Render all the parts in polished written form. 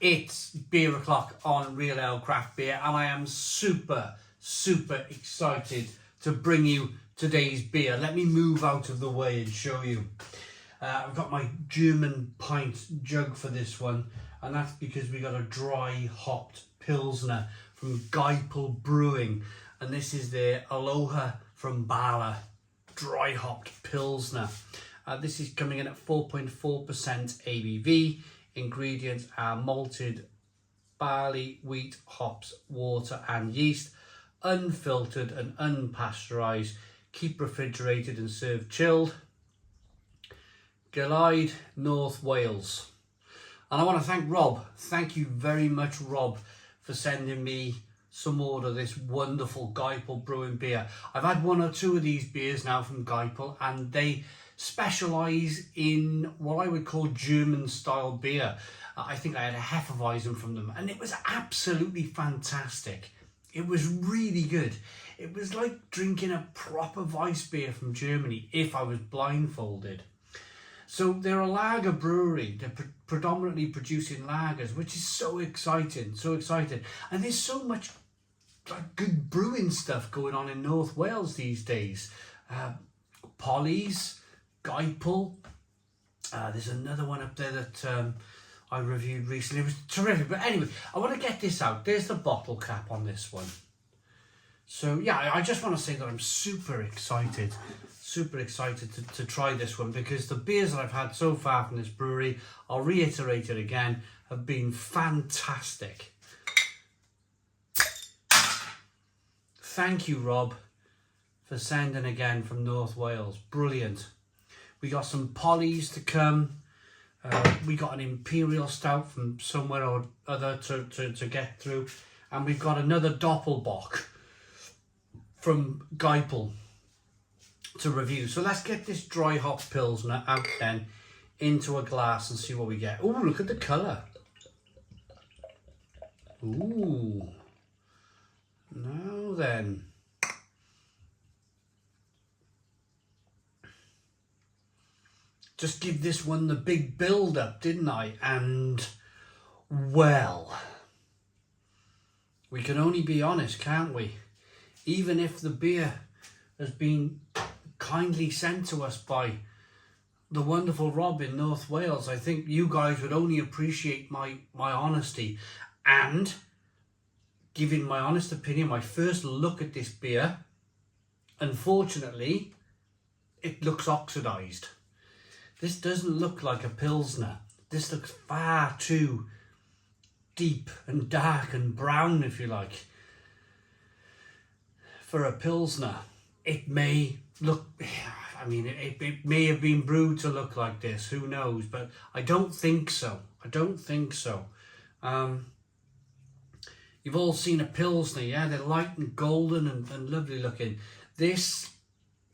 It's beer o'clock on Real Ale Craft Beer, and I am super excited to bring you today's beer. Let me move out of the way and show you. I've got my German pint jug for this one, and that's because we got a dry hopped Pilsner from Geipel Brewing, and this is their Aloha from Bala dry hopped Pilsner. This is coming in at 4.4% ABV. Ingredients are malted barley, wheat, hops, water and yeast, unfiltered and unpasteurised. Keep refrigerated and serve chilled. Gillide, North Wales. And I want to thank Rob. Thank you very much, Rob, for sending me some more of this wonderful Geipel Brewing beer. I've had one or two of these beers now from Geipel, and they specialise in what I would call German style beer. I think I had a Hefeweizen from them, and it was absolutely fantastic. It was really good. It was like drinking a proper Weiss beer from Germany if I was blindfolded. So they're a lager brewery. They're predominantly producing lagers, which is so exciting, And there's so much like good brewing stuff going on in North Wales these days. Polly's, Geipel. There's another one up there that I reviewed recently. It was terrific. But anyway, I want to get this out. There's the bottle cap on this one. So yeah, I just want to say that I'm super excited to try this one, because the beers that I've had so far from this brewery, I'll reiterate it again, have been fantastic. Thank you, Rob, for sending again from North Wales. Brilliant. We got some Polly's to come. We got an Imperial Stout from somewhere or other to get through. And we've got another Doppelbock from Geipel to review. So let's get this dry hop Pilsner out then into a glass and see what we get. Oh, look at the colour. Ooh. Now then. Just give this one the big build up, didn't I? And, well, we can only be honest, can't we? Even if the beer has been kindly sent to us by the wonderful Rob in North Wales, I think you guys would only appreciate my honesty and giving my honest opinion, my first look at this beer. Unfortunately, it looks oxidised. This doesn't look like a Pilsner. This looks far too deep and dark and brown, if you like, for a Pilsner. It may look, I mean, it may have been brewed to look like this, who knows, but I don't think so. You've all seen a Pilsner, yeah? They're light and golden and lovely looking. This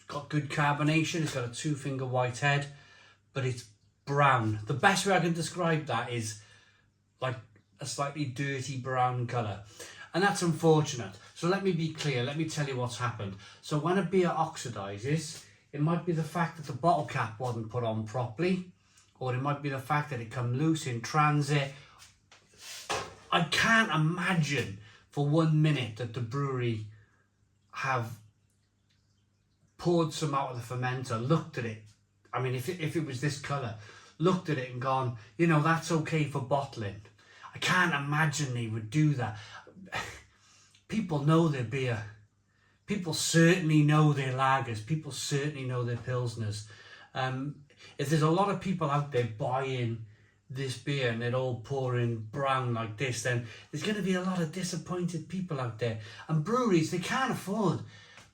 got good carbonation. It's got a 2-finger white head, but it's brown. The best way I can describe that is like a slightly dirty brown colour. And that's unfortunate. So let me be clear. Let me tell you what's happened. So when a beer oxidises, it might be the fact that the bottle cap wasn't put on properly, or it might be the fact that it come loose in transit. I can't imagine for 1 minute that the brewery have poured some out of the fermenter, looked at it. I mean, if it was this colour, looked at it and gone, you know, that's okay for bottling. I can't imagine they would do that. People know their beer. People certainly know their lagers. People certainly know their Pilsners. If there's a lot of people out there buying this beer and they're all pouring brown like this, then there's going to be a lot of disappointed people out there. And breweries, they can't afford.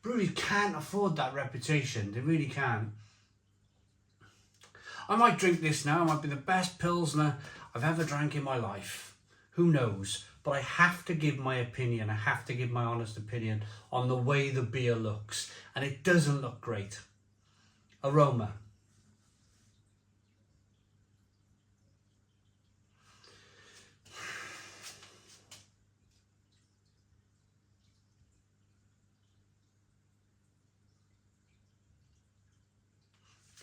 Breweries can't afford that reputation. They really can't. I might drink this now. It might be the best Pilsner I've ever drank in my life. Who knows? But I have to give my opinion. I have to give my honest opinion on the way the beer looks. And it doesn't look great. Aroma.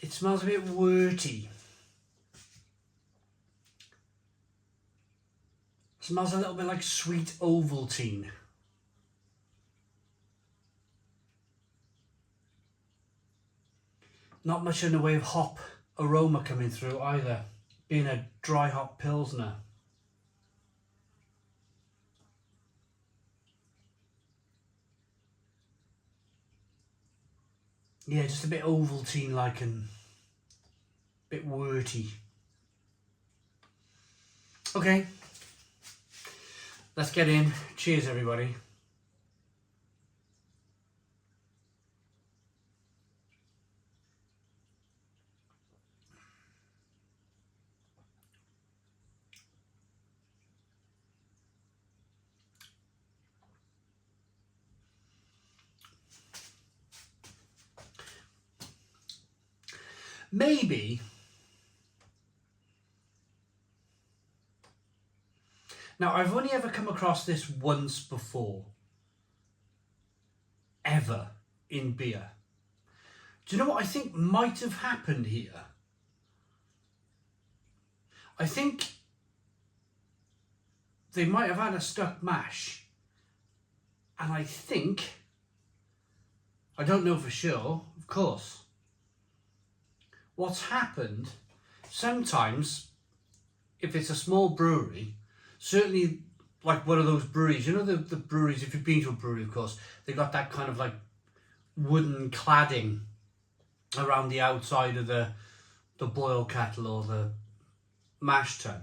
It smells a bit worty. Smells a little bit like sweet Ovaltine. Not much in the way of hop aroma coming through either, being a dry hop Pilsner. Yeah, just a bit Ovaltine-like and a bit worty. Okay, let's get in. Cheers, everybody. Maybe, now I've only ever come across this once before, ever, in beer. Do you know what I think might have happened here? I think they might have had a stuck mash, and I don't know for sure, of course. What's happened, sometimes, if it's a small brewery, certainly like one of those breweries, you know the breweries, if you've been to a brewery, of course, they got that kind of like wooden cladding around the outside of the boil kettle or the mash tun.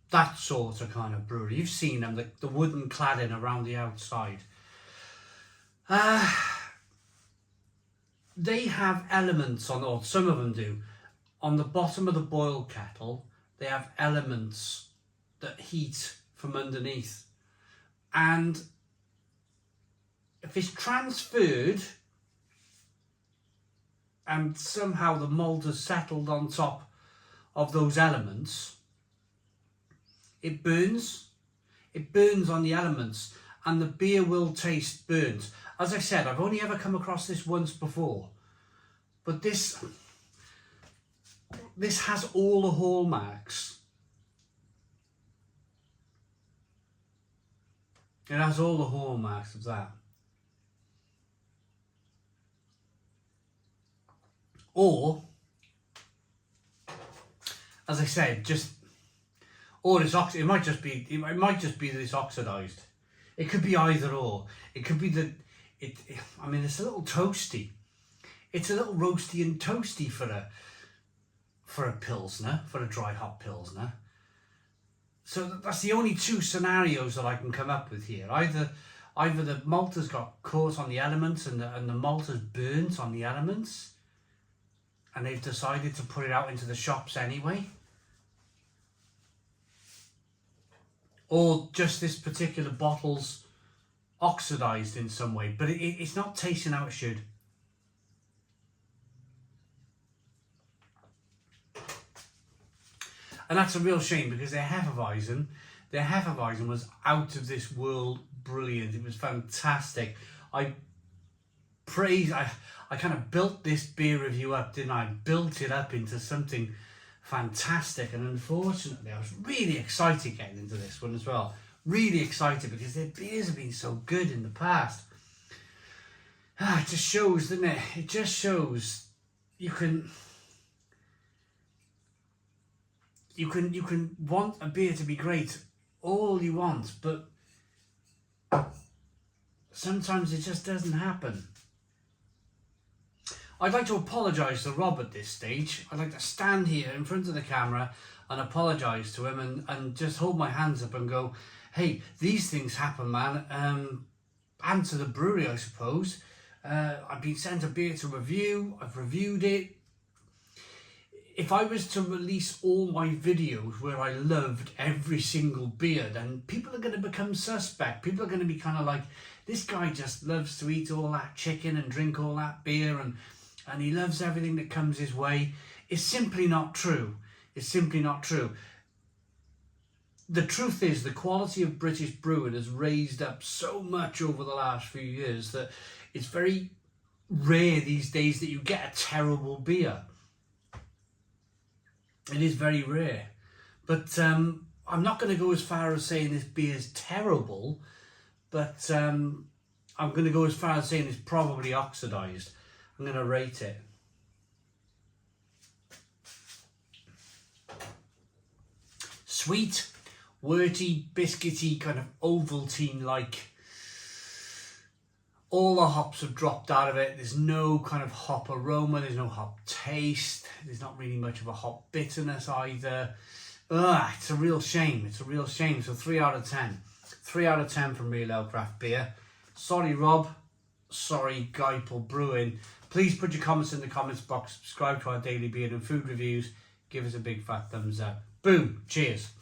That sort of kind of brewery. You've seen them, the wooden cladding around the outside. They have elements on, or some of them do, on the bottom of the boil kettle, they have elements that heat from underneath. And if it's transferred and somehow the malt has settled on top of those elements, it burns. It burns on the elements and the beer will taste burnt. As I said, I've only ever come across this once before, but this has all the hallmarks. It has all the hallmarks of that. Or, as I said, it might just be that it's oxidized. It could be either or. It could be that I mean, it's a little toasty. It's a little roasty and toasty for a Pilsner, for a dry hop Pilsner. So that's the only two scenarios that I can come up with here. Either the malt has got caught on the elements and the malt has burnt on the elements, and they've decided to put it out into the shops anyway. Or just this particular bottle's oxidized in some way, but it's not tasting how it should. And that's a real shame, because their Hefeweizen was out of this world brilliant. It was fantastic. I kind of built this beer review up, didn't I? Built it up into something fantastic, and unfortunately I was really excited getting into this one as well. Really excited, because their beers have been so good in the past. It just shows, doesn't it? It just shows you can want a beer to be great all you want, but sometimes it just doesn't happen. I'd like to apologise to Rob at this stage. I'd like to stand here in front of the camera and apologise to him and just hold my hands up and go, hey, these things happen, man. And to the brewery, I suppose. I've been sent a beer to review. I've reviewed it. If I was to release all my videos where I loved every single beer, then people are going to become suspect. People are going to be kind of like, this guy just loves to eat all that chicken and drink all that beer and he loves everything that comes his way. It's simply not true. It's simply not true. The truth is, the quality of British brewing has raised up so much over the last few years that it's very rare these days that you get a terrible beer. It is very rare. But I'm not going to go as far as saying this beer is terrible, but I'm going to go as far as saying it's probably oxidised. I'm going to rate it. Sweet, worty, biscuity, kind of Ovaltine-like. All the hops have dropped out of it. There's no kind of hop aroma. There's no hop taste. There's not really much of a hop bitterness either. It's a real shame. It's a real shame. So 3 out of 10. 3 out of 10 from Real Ale Craft Beer. Sorry, Rob. Sorry, Geipel Brewing. Please put your comments in the comments box. Subscribe to our daily beer and food reviews. Give us a big fat thumbs up. Boom. Cheers.